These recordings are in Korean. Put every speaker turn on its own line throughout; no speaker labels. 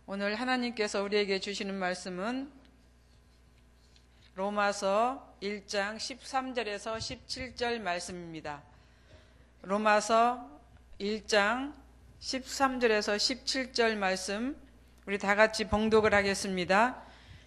오늘 하나님께서 우리에게 주시는 말씀은 로마서 1장 13절에서 17절 말씀입니다. 로마서 1장 13절에서 17절 말씀 우리 다 같이 봉독을 하겠습니다.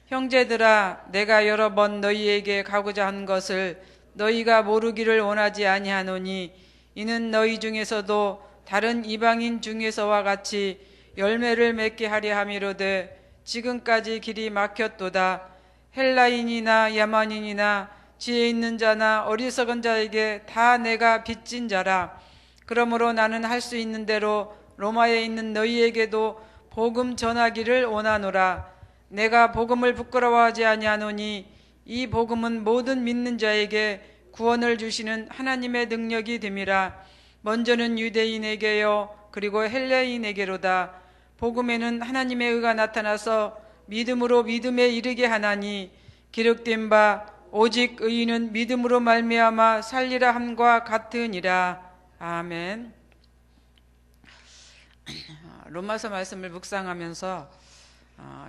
형제들아, 내가 여러 번 너희에게 가고자 한 것을 너희가 모르기를 원하지 아니하노니 이는 너희 중에서도 다른 이방인 중에서와 같이 열매를 맺게 하려 함이로되 지금까지 길이 막혔도다. 헬라인이나 야만인이나 지혜 있는 자나 어리석은 자에게 다 내가 빚진 자라. 그러므로 나는 할 수 있는 대로 로마에 있는 너희에게도 복음 전하기를 원하노라. 내가 복음을 부끄러워하지 아니하노니 이 복음은 모든 믿는 자에게 구원을 주시는 하나님의 능력이 됨이라. 먼저는 유대인에게요 그리고 헬라인에게로다. 복음에는 하나님의 의가 나타나서 믿음으로 믿음에 이르게 하나니 기록된 바 오직 의인은 믿음으로 말미암아 살리라 함과 같으니라. 아멘. 로마서 말씀을 묵상하면서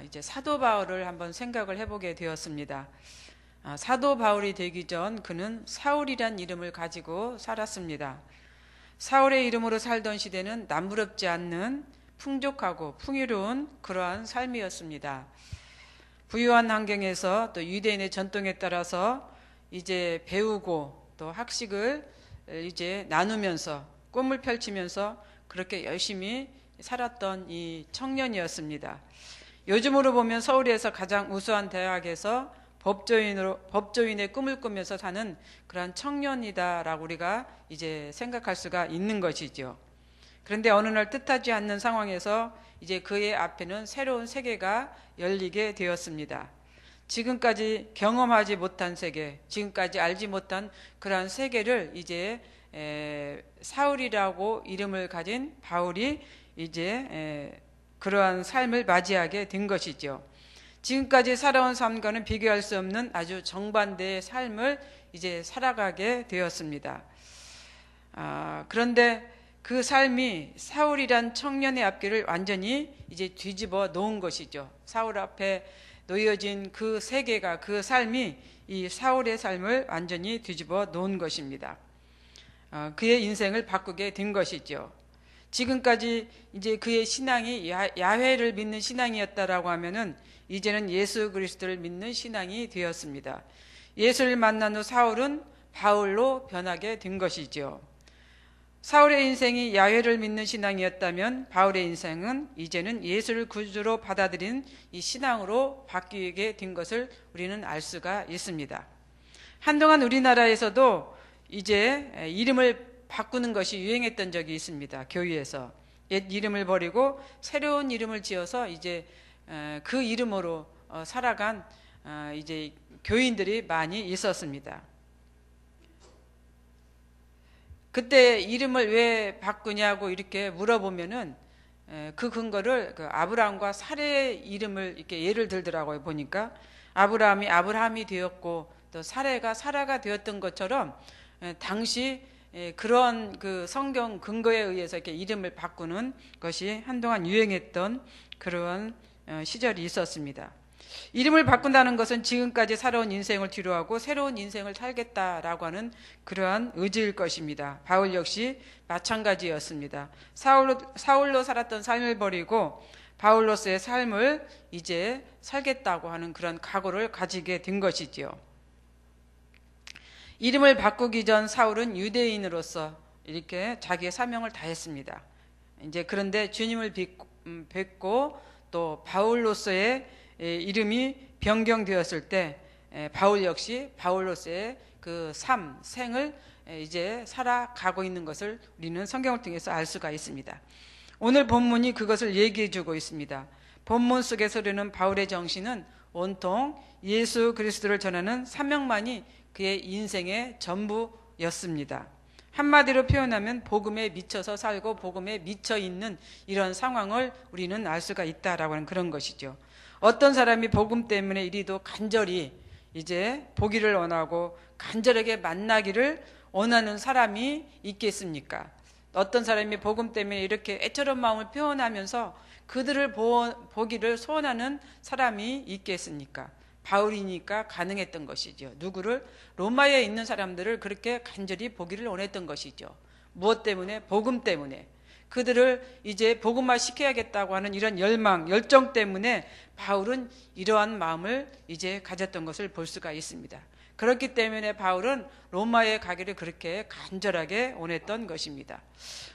이제 사도 바울을 한번 생각을 해보게 되었습니다. 사도 바울이 되기 전 그는 사울이란 이름을 가지고 살았습니다. 사울의 이름으로 살던 시대는 남부럽지 않는 풍족하고 풍요로운 그러한 삶이었습니다. 부유한 환경에서 또 유대인의 전통에 따라서 이제 배우고 또 학식을 이제 나누면서 꿈을 펼치면서 그렇게 열심히 살았던 이 청년이었습니다. 요즘으로 보면 서울에서 가장 우수한 대학에서 법조인의 꿈을 꾸면서 사는 그런 청년이다라고 우리가 이제 생각할 수가 있는 것이죠. 그런데 어느 날 뜻하지 않는 상황에서 이제 그의 앞에는 새로운 세계가 열리게 되었습니다. 지금까지 경험하지 못한 세계, 지금까지 알지 못한 그러한 세계를 이제 사울이라고 이름을 가진 바울이 이제 그러한 삶을 맞이하게 된 것이죠. 지금까지 살아온 삶과는 비교할 수 없는 아주 정반대의 삶을 이제 살아가게 되었습니다. 그런데 그 삶이 사울이란 청년의 앞길을 완전히 이제 뒤집어 놓은 것이죠. 사울 앞에 놓여진 그 세계가, 그 삶이 이 사울의 삶을 완전히 뒤집어 놓은 것입니다. 그의 인생을 바꾸게 된 것이죠. 지금까지 이제 그의 신앙이 야훼를 믿는 신앙이었다라고 하면은 이제는 예수 그리스도를 믿는 신앙이 되었습니다. 예수를 만난 후 사울은 바울로 변하게 된 것이죠. 사울의 인생이 야훼를 믿는 신앙이었다면 바울의 인생은 이제는 예수를 구주로 받아들인 이 신앙으로 바뀌게 된 것을 우리는 알 수가 있습니다. 한동안 우리나라에서도 이제 이름을 바꾸는 것이 유행했던 적이 있습니다. 교회에서 옛 이름을 버리고 새로운 이름을 지어서 이제 그 이름으로 살아간 이제 교인들이 많이 있었습니다. 그때 이름을 왜 바꾸냐고 이렇게 물어보면은 그 근거를 그 아브라함과 사레의 이름을 이렇게 예를 들더라고요. 보니까 아브라함이 아브라함이 되었고 또 사레가 사라가 되었던 것처럼 당시 그런 그 성경 근거에 의해서 이렇게 이름을 바꾸는 것이 한동안 유행했던 그런 시절이 있었습니다. 이름을 바꾼다는 것은 지금까지 살아온 인생을 뒤로하고 새로운 인생을 살겠다라고 하는 그러한 의지일 것입니다. 바울 역시 마찬가지였습니다. 사울로 살았던 삶을 버리고 바울로서의 삶을 이제 살겠다고 하는 그런 각오를 가지게 된 것이지요. 이름을 바꾸기 전 사울은 유대인으로서 이렇게 자기의 사명을 다했습니다. 이제 그런데 주님을 뵙고 또 바울로서의 이름이 변경되었을 때 바울 역시 바울로서의 그 생을 이제 살아가고 있는 것을 우리는 성경을 통해서 알 수가 있습니다. 오늘 본문이 그것을 얘기해 주고 있습니다. 본문 속에서 우리는 바울의 정신은 온통 예수 그리스도를 전하는 사명만이 그의 인생의 전부였습니다. 한마디로 표현하면 복음에 미쳐서 살고 복음에 미쳐 있는 이런 상황을 우리는 알 수가 있다라고 하는 그런 것이죠. 어떤 사람이 복음 때문에 이리도 간절히 이제 보기를 원하고 간절하게 만나기를 원하는 사람이 있겠습니까? 어떤 사람이 복음 때문에 이렇게 애처로운 마음을 표현하면서 그들을 보기를 소원하는 사람이 있겠습니까? 바울이니까 가능했던 것이죠. 누구를? 로마에 있는 사람들을 그렇게 간절히 보기를 원했던 것이죠. 무엇 때문에? 복음 때문에. 그들을 이제 복음화 시켜야겠다고 하는 이런 열망, 열정 때문에 바울은 이러한 마음을 이제 가졌던 것을 볼 수가 있습니다. 그렇기 때문에 바울은 로마에 가기를 그렇게 간절하게 원했던 것입니다.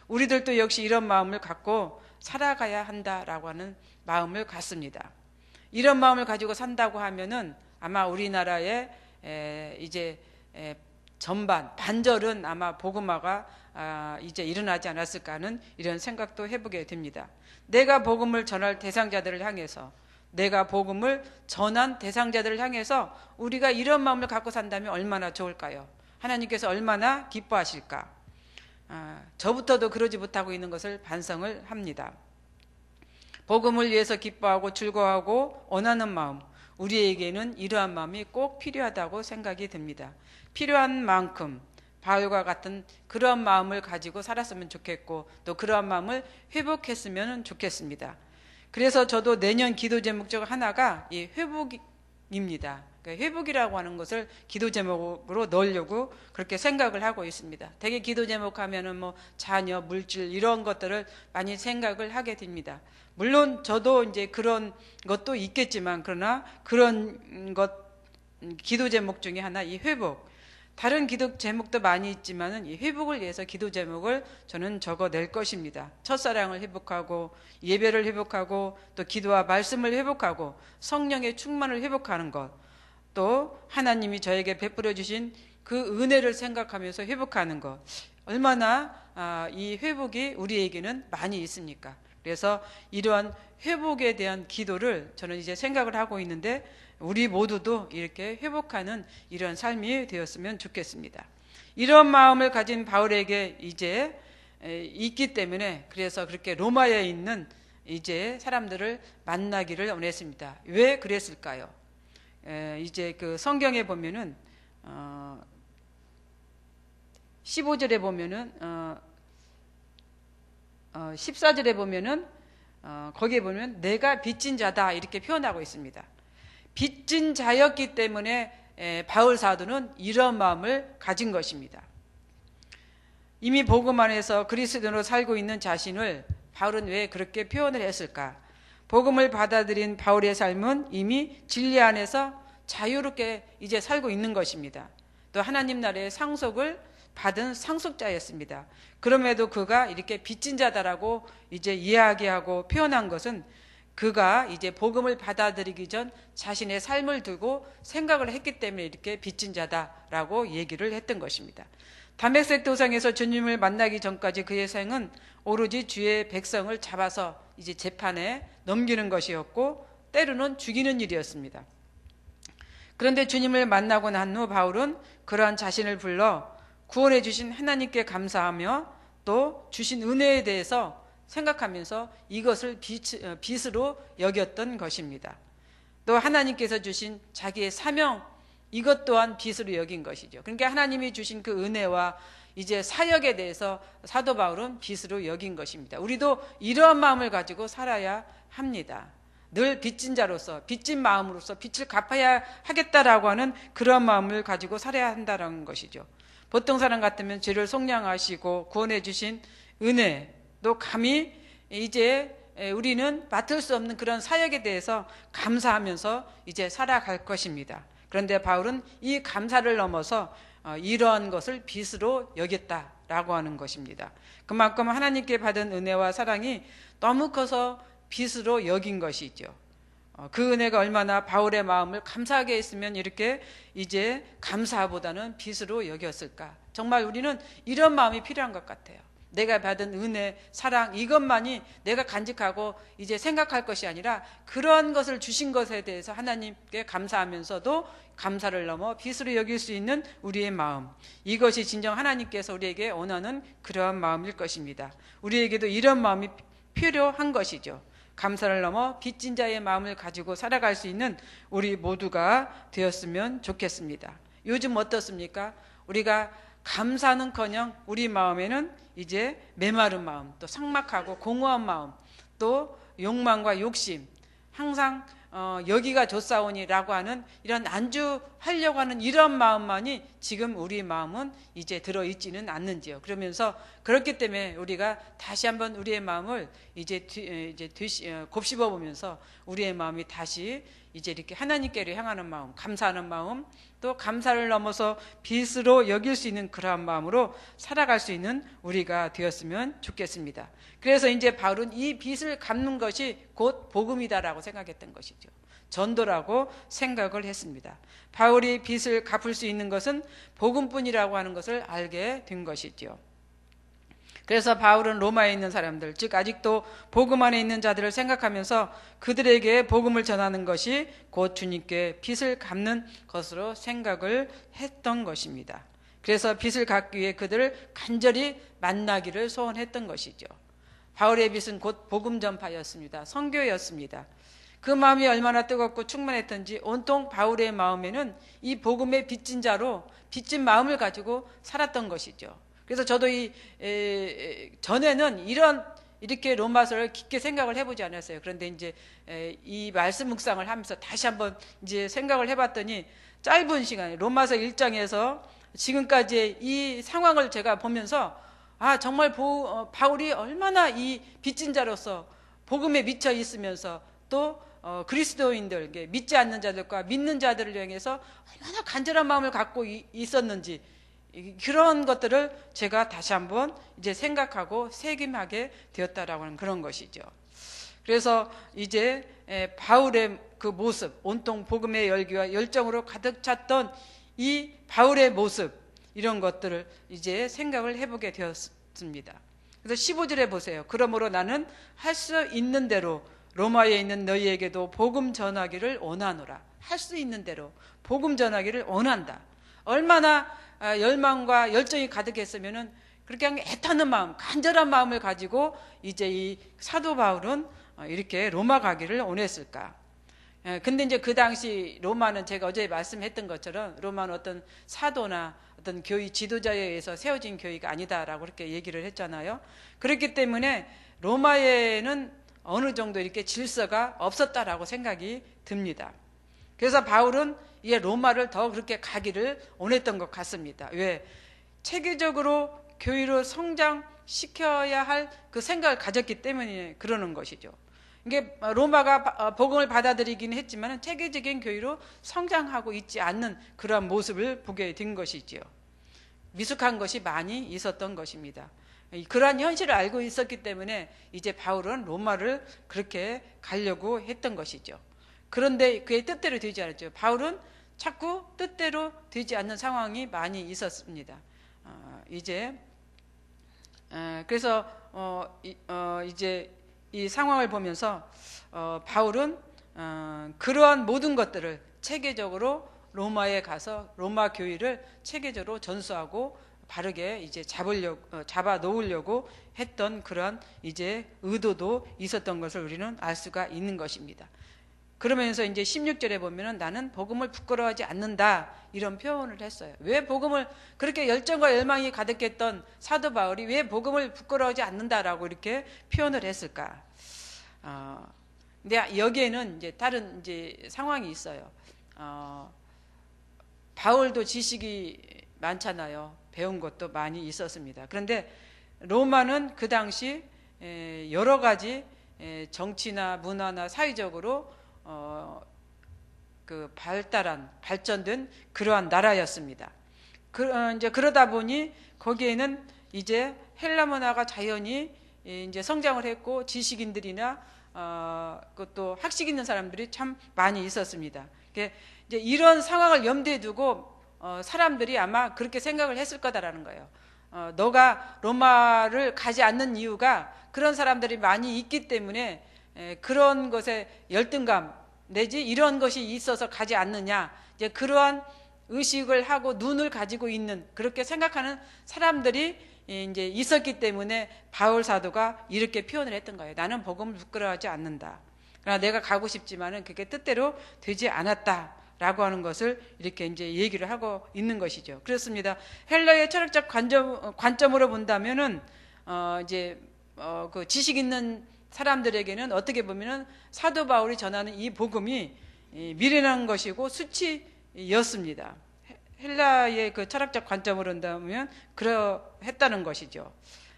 우리들도 역시 이런 마음을 갖고 살아가야 한다라고 하는 마음을 갖습니다. 이런 마음을 가지고 산다고 하면은 아마 우리나라의 이제 전반 반절은 아마 복음화가 이제 일어나지 않았을까 하는 이런 생각도 해보게 됩니다. 내가 복음을 전할 대상자들을 향해서, 내가 복음을 전한 대상자들을 향해서 우리가 이런 마음을 갖고 산다면 얼마나 좋을까요? 하나님께서 얼마나 기뻐하실까? 저부터도 그러지 못하고 있는 것을 반성을 합니다. 복음을 위해서 기뻐하고 즐거워하고 원하는 마음, 우리에게는 이러한 마음이 꼭 필요하다고 생각이 듭니다. 필요한 만큼 바울과 같은 그런 마음을 가지고 살았으면 좋겠고, 또 그러한 마음을 회복했으면 좋겠습니다. 그래서 저도 내년 기도 제목 중 하나가 이 회복입니다. 그러니까 회복이라고 하는 것을 기도 제목으로 넣으려고 그렇게 생각을 하고 있습니다. 대개 기도 제목 하면은 뭐 자녀, 물질 이런 것들을 많이 생각을 하게 됩니다. 물론 저도 이제 그런 것도 있겠지만, 그러나 그런 것 기도 제목 중에 하나 이 회복. 다른 기도 제목도 많이 있지만은 이 회복을 위해서 기도 제목을 저는 적어낼 것입니다. 첫사랑을 회복하고, 예배를 회복하고, 또 기도와 말씀을 회복하고, 성령의 충만을 회복하는 것, 또 하나님이 저에게 베풀어 주신 그 은혜를 생각하면서 회복하는 것, 얼마나 이 회복이 우리에게는 많이 있습니까? 그래서 이러한 회복에 대한 기도를 저는 이제 생각을 하고 있는데, 우리 모두도 이렇게 회복하는 이런 삶이 되었으면 좋겠습니다. 이런 마음을 가진 바울에게 이제 있기 때문에, 그래서 그렇게 로마에 있는 이제 사람들을 만나기를 원했습니다. 왜 그랬을까요? 이제 그 성경에 보면은 15절에 보면은 14절에 보면은 거기에 보면 내가 빚진 자다 이렇게 표현하고 있습니다. 빚진 자였기 때문에 바울 사도는 이런 마음을 가진 것입니다. 이미 복음 안에서 그리스도인으로 살고 있는 자신을 바울은 왜 그렇게 표현을 했을까? 복음을 받아들인 바울의 삶은 이미 진리 안에서 자유롭게 이제 살고 있는 것입니다. 또 하나님 나라의 상속을 받은 상속자였습니다. 그럼에도 그가 이렇게 빚진 자다라고 이제 이야기하고 표현한 것은 그가 이제 복음을 받아들이기 전 자신의 삶을 두고 생각을 했기 때문에 이렇게 빚진 자다라고 얘기를 했던 것입니다. 담메색 도상에서 주님을 만나기 전까지 그의 생은 오로지 주의 백성을 잡아서 이제 재판에 넘기는 것이었고, 때로는 죽이는 일이었습니다. 그런데 주님을 만나고 난 후 바울은 그러한 자신을 불러 구원해 주신 하나님께 감사하며 또 주신 은혜에 대해서 생각하면서 이것을 빚으로 여겼던 것입니다. 또 하나님께서 주신 자기의 사명, 이것 또한 빚으로 여긴 것이죠. 그러니까 하나님이 주신 그 은혜와 이제 사역에 대해서 사도 바울은 빚으로 여긴 것입니다. 우리도 이러한 마음을 가지고 살아야 합니다. 늘 빚진 자로서, 빚진 마음으로서 빚을 갚아야 하겠다라고 하는 그런 마음을 가지고 살아야 한다는 것이죠. 보통 사람 같으면 죄를 속량하시고 구원해 주신 은혜, 또 감히 이제 우리는 맡을 수 없는 그런 사역에 대해서 감사하면서 이제 살아갈 것입니다. 그런데 바울은 이 감사를 넘어서 이러한 것을 빚으로 여겼다라고 하는 것입니다. 그만큼 하나님께 받은 은혜와 사랑이 너무 커서 빚으로 여긴 것이죠. 그 은혜가 얼마나 바울의 마음을 감사하게 했으면 이렇게 이제 감사보다는 빚으로 여겼을까. 정말 우리는 이런 마음이 필요한 것 같아요. 내가 받은 은혜, 사랑, 이것만이 내가 간직하고 이제 생각할 것이 아니라 그런 것을 주신 것에 대해서 하나님께 감사하면서도 감사를 넘어 빚으로 여길 수 있는 우리의 마음, 이것이 진정 하나님께서 우리에게 원하는 그러한 마음일 것입니다. 우리에게도 이런 마음이 필요한 것이죠. 감사를 넘어 빚진 자의 마음을 가지고 살아갈 수 있는 우리 모두가 되었으면 좋겠습니다. 요즘 어떻습니까? 우리가 감사는커녕 우리 마음에는 이제 메마른 마음, 또 삭막하고 공허한 마음, 또 욕망과 욕심, 항상 여기가 좋사오니라고 하는 이런 안주하려고 하는 이런 마음만이 지금 우리 마음은 이제 들어있지는 않는지요. 그러면서 그렇기 때문에 우리가 다시 한번 우리의 마음을 이제 곱씹어 보면서 우리의 마음이 다시 이제 이렇게 하나님께로 향하는 마음, 감사하는 마음, 또 감사를 넘어서 빚으로 여길 수 있는 그러한 마음으로 살아갈 수 있는 우리가 되었으면 좋겠습니다. 그래서 이제 바울은 이 빚을 갚는 것이 곧 복음이다라고 생각했던 것이죠. 전도라고 생각을 했습니다. 바울이 빚을 갚을 수 있는 것은 복음뿐이라고 하는 것을 알게 된 것이죠. 그래서 바울은 로마에 있는 사람들, 즉 아직도 복음 안에 있는 자들을 생각하면서 그들에게 복음을 전하는 것이 곧 주님께 빚을 갚는 것으로 생각을 했던 것입니다. 그래서 빚을 갚기 위해 그들을 간절히 만나기를 소원했던 것이죠. 바울의 빚은 곧 복음 전파였습니다. 선교였습니다. 그 마음이 얼마나 뜨겁고 충만했던지 온통 바울의 마음에는 이 복음의 빚진 자로 빚진 마음을 가지고 살았던 것이죠. 그래서 저도 전에는 이렇게 로마서를 깊게 생각을 해보지 않았어요. 그런데 이제 이 말씀 묵상을 하면서 다시 한번 이제 생각을 해봤더니 짧은 시간에 로마서 1장에서 지금까지의 이 상황을 제가 보면서 정말 바울이 얼마나 이 빚진 자로서 복음에 미쳐 있으면서 또 그리스도인들, 믿지 않는 자들과 믿는 자들을 향해서 얼마나 간절한 마음을 갖고 있었는지, 그런 것들을 제가 다시 한번 이제 생각하고 새김하게 되었다라고 하는 그런 것이죠. 그래서 이제 바울의 그 모습, 온통 복음의 열기와 열정으로 가득 찼던 이 바울의 모습, 이런 것들을 이제 생각을 해보게 되었습니다. 그래서 15절에 보세요. 그러므로 나는 할 수 있는 대로 로마에 있는 너희에게도 복음 전하기를 원하노라. 할 수 있는 대로 복음 전하기를 원한다. 얼마나 열망과 열정이 가득했으면은 그렇게 애타는 마음, 간절한 마음을 가지고 이제 이 사도 바울은 이렇게 로마 가기를 원했을까? 근데 이제 그 당시 로마는 제가 어제 말씀했던 것처럼 로마는 어떤 사도나 어떤 교회 지도자에 의해서 세워진 교회가 아니다라고 그렇게 얘기를 했잖아요. 그렇기 때문에 로마에는 어느 정도 이렇게 질서가 없었다라고 생각이 듭니다. 그래서 바울은 이 로마를 더 그렇게 가기를 원했던 것 같습니다. 왜? 체계적으로 교회로 성장시켜야 할 그 생각을 가졌기 때문에 그러는 것이죠. 이게 로마가 복음을 받아들이긴 했지만 체계적인 교회로 성장하고 있지 않는 그러한 모습을 보게 된 것이지요. 미숙한 것이 많이 있었던 것입니다. 그러한 현실을 알고 있었기 때문에 이제 바울은 로마를 그렇게 가려고 했던 것이죠. 그런데 그의 뜻대로 되지 않았죠. 바울은 자꾸 뜻대로 되지 않는 상황이 많이 있었습니다. 그래서 이제 이 상황을 보면서 바울은 그러한 모든 것들을 체계적으로 로마에 가서 로마 교회를 체계적으로 전수하고 바르게 이제 잡아 놓으려고 했던 그런 이제 의도도 있었던 것을 우리는 알 수가 있는 것입니다. 그러면서 이제 16절에 보면은 나는 복음을 부끄러워하지 않는다, 이런 표현을 했어요. 왜 복음을 그렇게 열정과 열망이 가득했던 사도 바울이 왜 복음을 부끄러워하지 않는다라고 이렇게 표현을 했을까? 근데 여기에는 이제 다른 이제 상황이 있어요. 바울도 지식이 많잖아요. 배운 것도 많이 있었습니다. 그런데 로마는 그 당시 여러 가지 정치나 문화나 사회적으로 그 발전된 그러한 나라였습니다. 이제 그러다 보니 거기에는 이제 헬라 문화가 자연히 이제 성장을 했고 지식인들이나 그것도 학식 있는 사람들이 참 많이 있었습니다. 이제 이런 상황을 염두에 두고 사람들이 아마 그렇게 생각을 했을 거다라는 거예요. 너가 로마를 가지 않는 이유가 그런 사람들이 많이 있기 때문에 그런 것에 열등감 내지 이런 것이 있어서 가지 않느냐, 이제 그러한 의식을 하고 눈을 가지고 있는, 그렇게 생각하는 사람들이 이제 있었기 때문에 바울 사도가 이렇게 표현을 했던 거예요. 나는 복음을 부끄러워하지 않는다. 그러나 내가 가고 싶지만은 그게 뜻대로 되지 않았다 라고 하는 것을 이렇게 이제 얘기를 하고 있는 것이죠. 그렇습니다. 헬라의 철학적 관점으로 본다면은 그 지식 있는 사람들에게는 어떻게 보면은 사도 바울이 전하는 이 복음이 미련한 것이고 수치였습니다. 헬라의 그 철학적 관점으로 본다면 그러했다는 것이죠.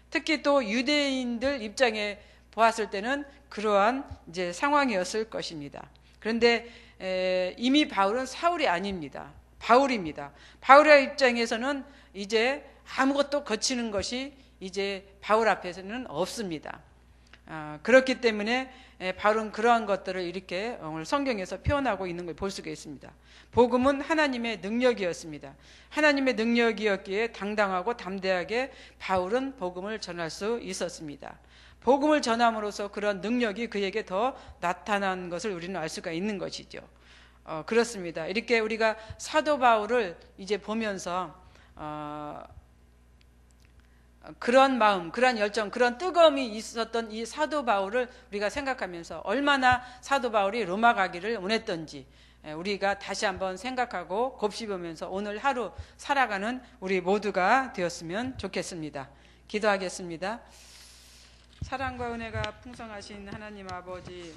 특히 또 유대인들 입장에 보았을 때는 그러한 이제 상황이었을 것입니다. 그런데 이미 바울은 사울이 아닙니다. 바울입니다. 바울의 입장에서는 이제 아무것도 거치는 것이 이제 바울 앞에서는 없습니다. 그렇기 때문에 바울은 그러한 것들을 이렇게 오늘 성경에서 표현하고 있는 걸 볼 수가 있습니다. 복음은 하나님의 능력이었습니다. 하나님의 능력이었기에 당당하고 담대하게 바울은 복음을 전할 수 있었습니다. 복음을 전함으로써 그런 능력이 그에게 더 나타난 것을 우리는 알 수가 있는 것이죠. 그렇습니다. 이렇게 우리가 사도 바울을 이제 보면서 그런 마음, 그런 열정, 그런 뜨거움이 있었던 이 사도 바울을 우리가 생각하면서 얼마나 사도 바울이 로마 가기를 원했던지 우리가 다시 한번 생각하고 곱씹으면서 오늘 하루 살아가는 우리 모두가 되었으면 좋겠습니다. 기도하겠습니다. 사랑과 은혜가 풍성하신 하나님 아버지,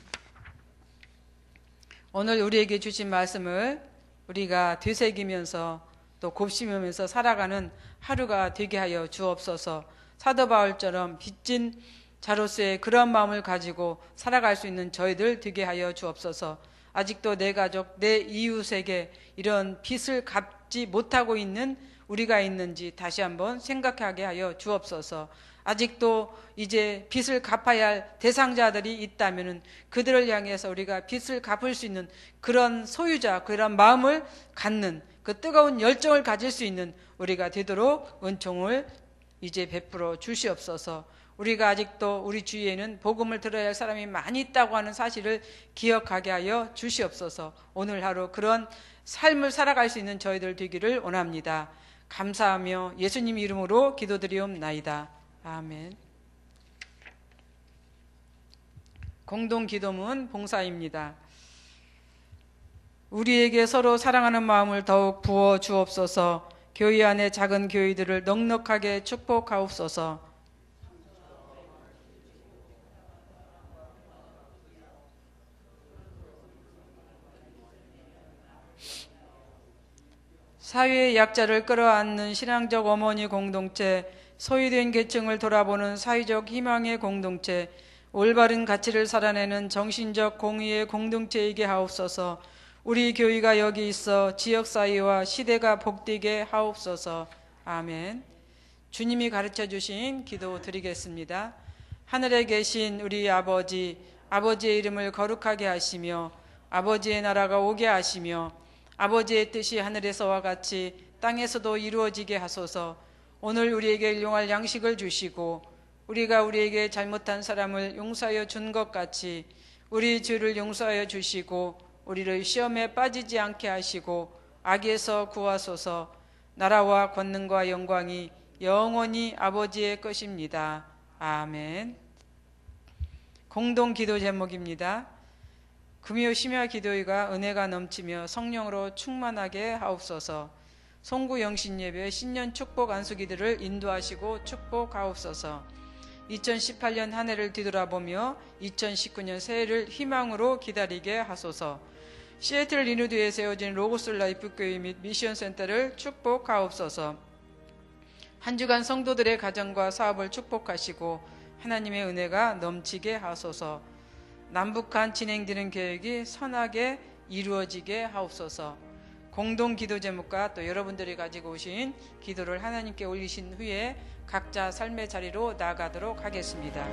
오늘 우리에게 주신 말씀을 우리가 되새기면서 또 곱씹으면서 살아가는 하루가 되게 하여 주옵소서. 사도 바울처럼 빚진 자로서의 그런 마음을 가지고 살아갈 수 있는 저희들 되게 하여 주옵소서. 아직도 내 가족, 내 이웃에게 이런 빚을 갚지 못하고 있는 우리가 있는지 다시 한번 생각하게 하여 주옵소서. 아직도 이제 빚을 갚아야 할 대상자들이 있다면 그들을 향해서 우리가 빚을 갚을 수 있는 그런 소유자, 그런 마음을 갖는 그 뜨거운 열정을 가질 수 있는 우리가 되도록 은총을 이제 베풀어 주시옵소서. 우리가 아직도 우리 주위에는 복음을 들어야 할 사람이 많이 있다고 하는 사실을 기억하게 하여 주시옵소서. 오늘 하루 그런 삶을 살아갈 수 있는 저희들 되기를 원합니다. 감사하며 예수님 이름으로 기도드리옵나이다. 아멘. 공동기도문 봉사입니다. 우리에게 서로 사랑하는 마음을 더욱 부어 주옵소서. 교회 안의 작은 교회들을 넉넉하게 축복하옵소서. 사회의 약자를 끌어안는 신앙적 어머니 공동체, 소외된 계층을 돌아보는 사회적 희망의 공동체, 올바른 가치를 살아내는 정신적 공의의 공동체이게 하옵소서. 우리 교회가 여기 있어 지역사회와 시대가 복되게 하옵소서. 아멘. 주님이 가르쳐 주신 기도 드리겠습니다. 하늘에 계신 우리 아버지, 아버지의 이름을 거룩하게 하시며 아버지의 나라가 오게 하시며 아버지의 뜻이 하늘에서와 같이 땅에서도 이루어지게 하소서. 오늘 우리에게 일용할 양식을 주시고 우리가 우리에게 잘못한 사람을 용서하여 준 것 같이 우리 죄를 용서하여 주시고 우리를 시험에 빠지지 않게 하시고 악에서 구하소서. 나라와 권능과 영광이 영원히 아버지의 것입니다. 아멘. 공동 기도 제목입니다. 금요 심야 기도회가 은혜가 넘치며 성령으로 충만하게 하옵소서. 송구 영신 예배 신년 축복 안수기들을 인도하시고 축복하옵소서. 2018년 한 해를 뒤돌아보며 2019년 새해를 희망으로 기다리게 하소서. 시애틀 리누드에 세워진 로고스 라이프 교회 및 미션 센터를 축복하옵소서. 한 주간 성도들의 가정과 사업을 축복하시고 하나님의 은혜가 넘치게 하소서. 남북한 진행되는 계획이 선하게 이루어지게 하옵소서. 공동 기도 제목과 또 여러분들이 가지고 오신 기도를 하나님께 올리신 후에 각자 삶의 자리로 나아가도록 하겠습니다.